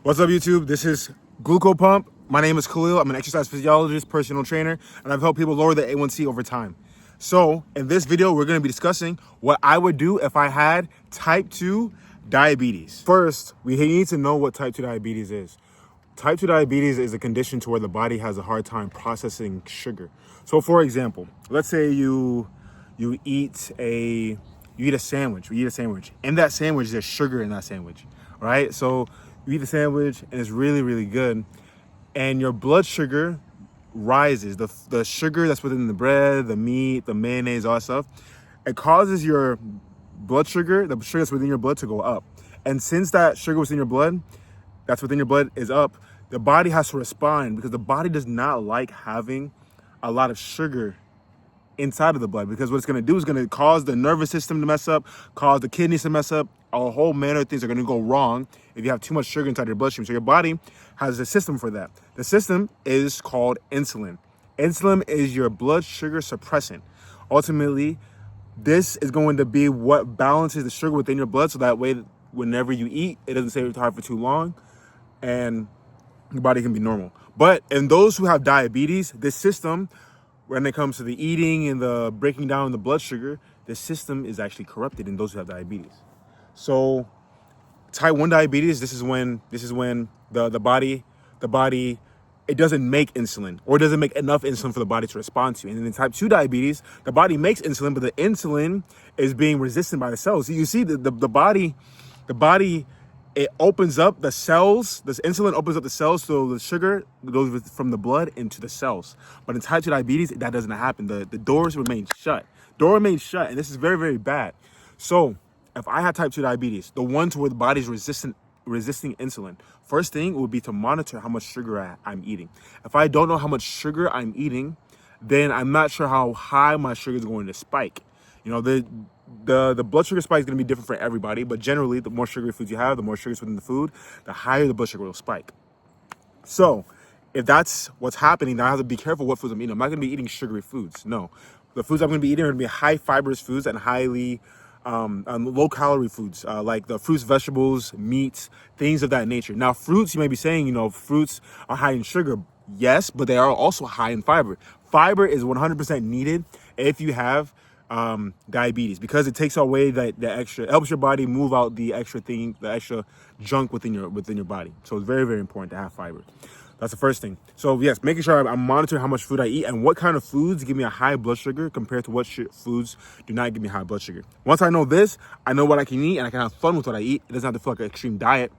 What's up, YouTube? This is Glucopump. My name is Khalil. I'm an exercise physiologist, personal trainer, and I've helped people lower their A1C over time. So in this video, we're going to be discussing what I would do if I had type 2 diabetes. First, we need to know what type 2 diabetes is. Type 2 diabetes is a condition to where the body has a hard time processing sugar. So for example, let's say you eat a sandwich. In that sandwich, there's sugar in that sandwich, right? So you eat the sandwich and it's really, really good, and your blood sugar rises. The sugar that's within the bread, the meat, the mayonnaise, all that stuff, it causes your blood sugar, the sugar that's within your blood, to go up. And since that sugar within your blood, is up, the body has to respond, because the body does not like having a lot of sugar inside of the blood, because what it's going to do is going to cause the nervous system to mess up, cause the kidneys to mess up. A whole manner of things are going to go wrong if you have too much sugar inside your bloodstream. So your body has a system for that. The system is called insulin. Insulin is your blood sugar suppressant. Ultimately, this is going to be what balances the sugar within your blood, so that way whenever you eat, it doesn't stay tired for too long and your body can be normal. But in those who have diabetes, this system, when it comes to the eating and the breaking down the blood sugar, the system is actually corrupted in those who have diabetes. So type 1 diabetes, this is when the body, it doesn't make insulin, or it doesn't make enough insulin for the body to respond to. And then in type 2 diabetes, the body makes insulin, but the insulin is being resisted by the cells. So you see the body, it opens up the cells. This insulin opens up the cells, so the sugar goes from the blood into the cells. But in type 2 diabetes, that doesn't happen. The doors remain shut. And this is very, very bad. So if I had type 2 diabetes, the ones where the body's resisting insulin, first thing would be to monitor how much sugar I'm eating. If I don't know how much sugar I'm eating, then I'm not sure how high my sugar is going to spike. You know, the blood sugar spike is going to be different for everybody, but generally, the more sugary foods you have, the more sugars within the food, the higher the blood sugar will spike. So if that's what's happening, then I have to be careful what foods I'm eating. I'm not going to be eating sugary foods. No, the foods I'm going to be eating are going to be high fibrous foods and highly low calorie foods, like the fruits, vegetables, meats, things of that nature. Now, fruits, you may be saying, fruits are high in sugar. Yes, but they are also high in fiber. Fiber is 100% needed if you have diabetes, because it takes away the extra, it helps your body move out the extra junk within your body. So it's very, very important to have fiber. That's the first thing. So yes, making sure I'm monitoring how much food I eat and what kind of foods give me a high blood sugar compared to what foods do not give me high blood sugar. Once I know this, I know what I can eat, and I can have fun with what I eat. It doesn't have to feel like an extreme diet,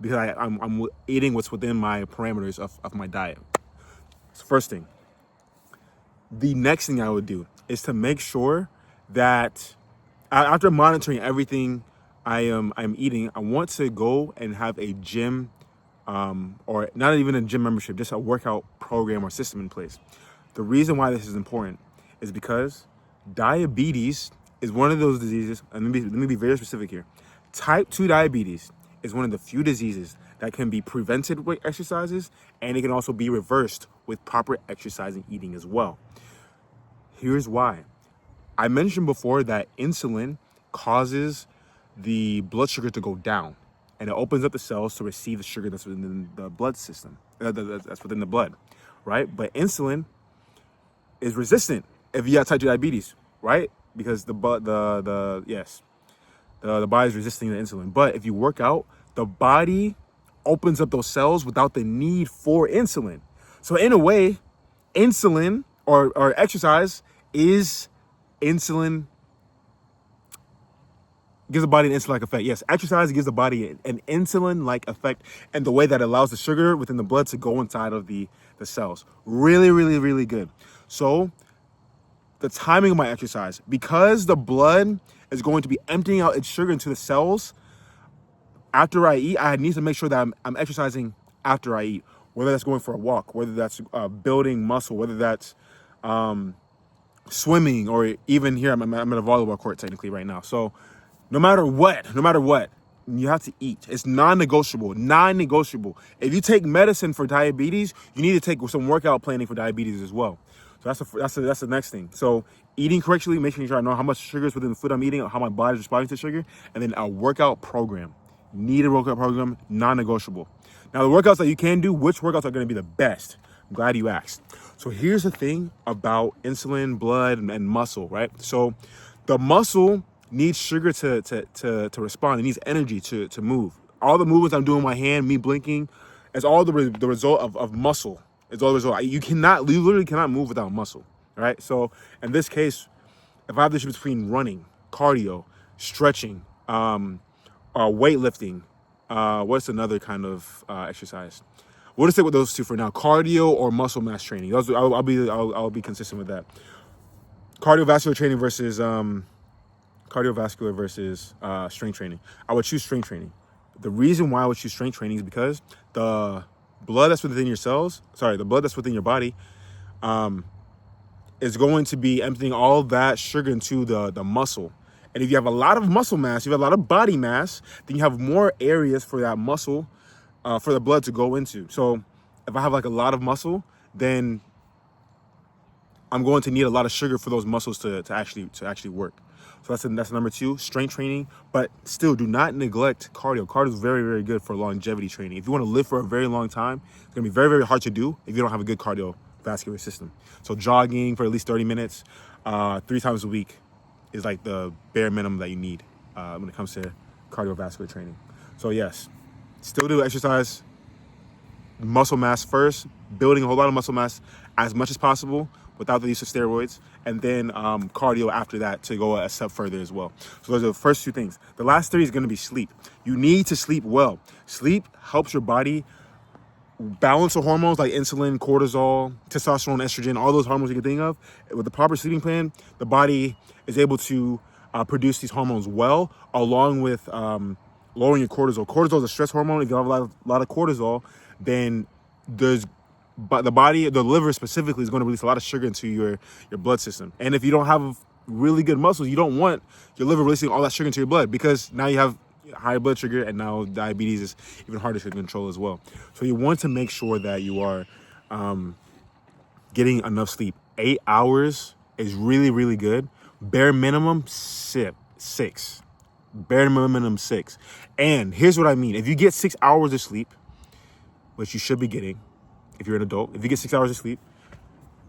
because I'm eating what's within my parameters of my diet. That's the first thing. The next thing I would do is to make sure that after monitoring everything I'm eating, I want to go and have a gym, or not even a gym membership, just a workout program or system in place. The reason why this is important is because diabetes is one of those diseases, and let me be very specific here. Type 2 diabetes is one of the few diseases that can be prevented with exercises, and it can also be reversed with proper exercise and eating as well. Here's why. I mentioned before that insulin causes the blood sugar to go down, and it opens up the cells to receive the sugar that's within the blood system, that's within the blood, right? But insulin is resistant if you have type 2 diabetes, right? Because the body is resisting the insulin. But if you work out, the body opens up those cells without the need for insulin. So in a way, insulin or exercise is insulin, gives the body an insulin-like effect. Yes, exercise gives the body an insulin-like effect, and the way that allows the sugar within the blood to go inside of the cells. Really, really, really good. So the timing of my exercise, because the blood is going to be emptying out its sugar into the cells after I eat, I need to make sure that I'm exercising after I eat, whether that's going for a walk, whether that's building muscle, whether that's swimming, or even here, I'm at a volleyball court technically right now. So no matter what, you have to eat. It's non-negotiable. If you take medicine for diabetes, you need to take some workout planning for diabetes as well. So that's the next thing. So eating correctly, making sure I know how much sugar is within the food I'm eating, or how my body is responding to sugar, and then a workout program. Need a workout program, non-negotiable. Now, the workouts that you can do, which workouts are going to be the best? I'm glad you asked. So here's the thing about insulin, blood, and muscle, right? So the muscle needs sugar to respond. It needs energy to move. All the movements I'm doing with my hand, me blinking, is all the result of muscle. It's all the result. You literally cannot move without muscle, right? So in this case, if I have the choice between running, cardio, stretching, weightlifting, what's another kind of exercise? We'll just stick with those two for now: cardio or muscle mass training. I'll be consistent with that. Cardiovascular training versus strength training. I would choose strength training. The reason why I would choose strength training is because the blood that's within your body, is going to be emptying all that sugar into the muscle. And if you have a lot of muscle mass, you have a lot of body mass, then you have more areas for that muscle, for the blood to go into. So if I have like a lot of muscle, then I'm going to need a lot of sugar for those muscles to actually work. So that's number two, strength training. But still, do not neglect cardio. Cardio is very, very good for longevity training. If you want to live for a very long time, it's going to be very, very hard to do if you don't have a good cardiovascular system. So jogging for at least 30 minutes, 3 times a week is like the bare minimum that you need when it comes to cardiovascular training. So yes, still do exercise, muscle mass first, building a whole lot of muscle mass as much as possible without the use of steroids, and then cardio after that to go a step further as well. So those are the first 2 things. The last 3 is going to be sleep. You need to sleep well. Sleep helps your body balance the hormones like insulin, cortisol, testosterone, estrogen, all those hormones you can think of. With the proper sleeping plan, the body is able to produce these hormones well, along with lowering your cortisol. Cortisol is a stress hormone. If you have a lot of cortisol, then the liver specifically is going to release a lot of sugar into your blood system. And if you don't have really good muscles, you don't want your liver releasing all that sugar into your blood, because now you have high blood sugar, and now diabetes is even harder to control as well. So you want to make sure that you are getting enough sleep. 8 hours is really, really good. Bare minimum 6. Bare minimum 6. And here's what I mean. If you get 6 hours of sleep, which you should be getting if you're an adult, if you get 6 hours of sleep,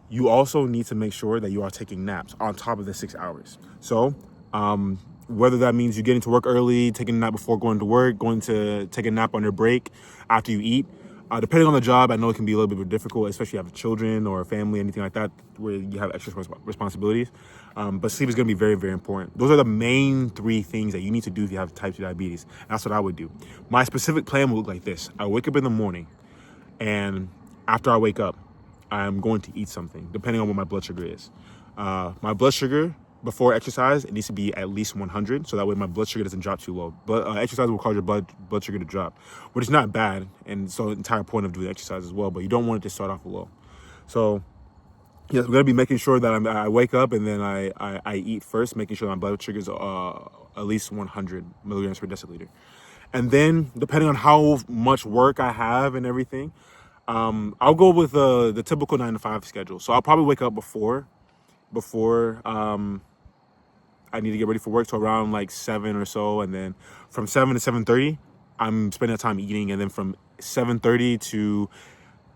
you also need to make sure that you are taking naps on top of the 6 hours. So whether that means you getting to work early, taking a nap before going to work, going to take a nap on your break after you eat. Depending on the job, I know it can be a little bit difficult, especially if you have children or a family, anything like that, where you have extra responsibilities. But sleep is going to be very, very important. Those are the main 3 things that you need to do if you have type 2 diabetes. That's what I would do. My specific plan will look like this. I wake up in the morning, and after I wake up, I'm going to eat something, depending on what my blood sugar is. My blood sugar before exercise, it needs to be at least 100, so that way my blood sugar doesn't drop too low. But exercise will cause your blood sugar to drop, which is not bad, and so the entire point of doing exercise as well. But you don't want it to start off low. So yes, we're gonna be making sure that I wake up and then I eat first, making sure that my blood sugar is at least 100 milligrams per deciliter. And then depending on how much work I have and everything, I'll go with the typical 9 to 5 schedule. So I'll probably wake up before I need to get ready for work, to around like 7 or so, and then from 7 to 7:30, I'm spending time eating, and then from 7:30 to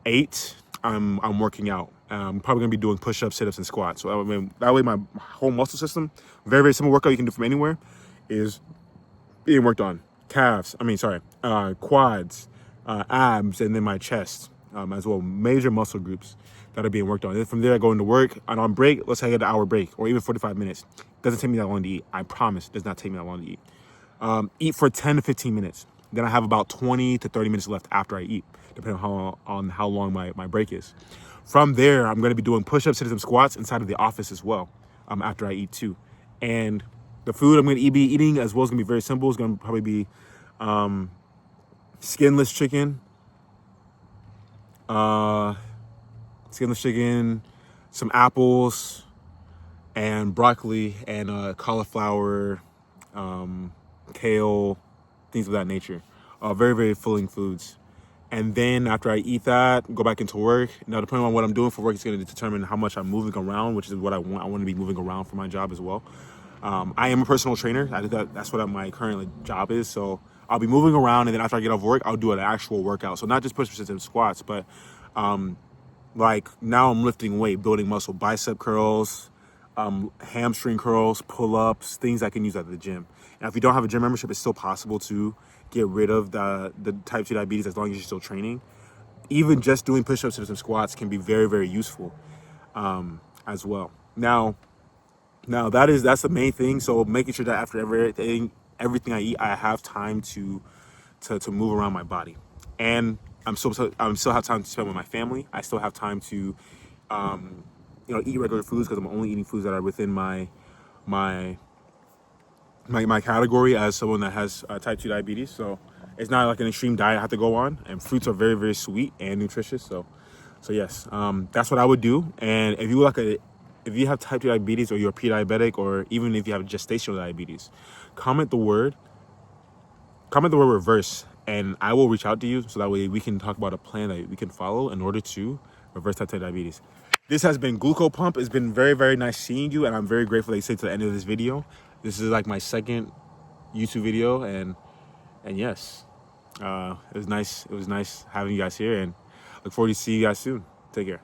8, I'm working out. I'm probably gonna be doing push-ups, sit-ups, and squats. So that way my whole muscle system, very, very simple workout you can do from anywhere, is being worked on. Quads, abs, and then my chest as well. Major muscle groups that are being worked on. And then from there, I go into work, and on break, let's say I get an hour break, or even 45 minutes. Doesn't take me that long to eat. I promise, it does not take me that long to eat. Eat for 10 to 15 minutes. Then I have about 20 to 30 minutes left after I eat, depending on how long my break is. From there, I'm going to be doing push-ups, sit-ups, and squats inside of the office as well, after I eat too. And the food I'm going to be eating as well is going to be very simple. It's going to probably be skinless chicken, some apples, and broccoli, and cauliflower, kale, things of that nature. Very, very filling foods. And then after I eat that, go back into work. Now, depending on what I'm doing for work, it's going to determine how much I'm moving around, which is what I want. I want to be moving around for my job as well. I am a personal trainer. That's what my current job is. So I'll be moving around, and then after I get off work, I'll do an actual workout. So not just push-ups and squats, but like now I'm lifting weight, building muscle, bicep curls, hamstring curls, pull-ups, things I can use at the gym. And if you don't have a gym membership, it's still possible to get rid of the type 2 diabetes as long as you're still training. Even just doing push-ups and some squats can be very, very useful as well. Now that's the main thing. So making sure that after everything I eat, I have time to move around my body, and I'm still have time to spend with my family. I still have time to eat regular foods because I'm only eating foods that are within my category as someone that has type 2 diabetes. So it's not like an extreme diet I have to go on, and fruits are very, very sweet and nutritious. So yes, that's what I would do. And if you have type 2 diabetes, or you're pre-diabetic, or even if you have gestational diabetes, comment the word reverse, and I will reach out to you so that way we can talk about a plan that we can follow in order to reverse type 2 diabetes. This has been Glucopump. It's been very, very nice seeing you, and I'm very grateful that you stayed to the end of this video. This is like my second YouTube video, and yes, it was nice having you guys here, and look forward to seeing you guys soon. Take care.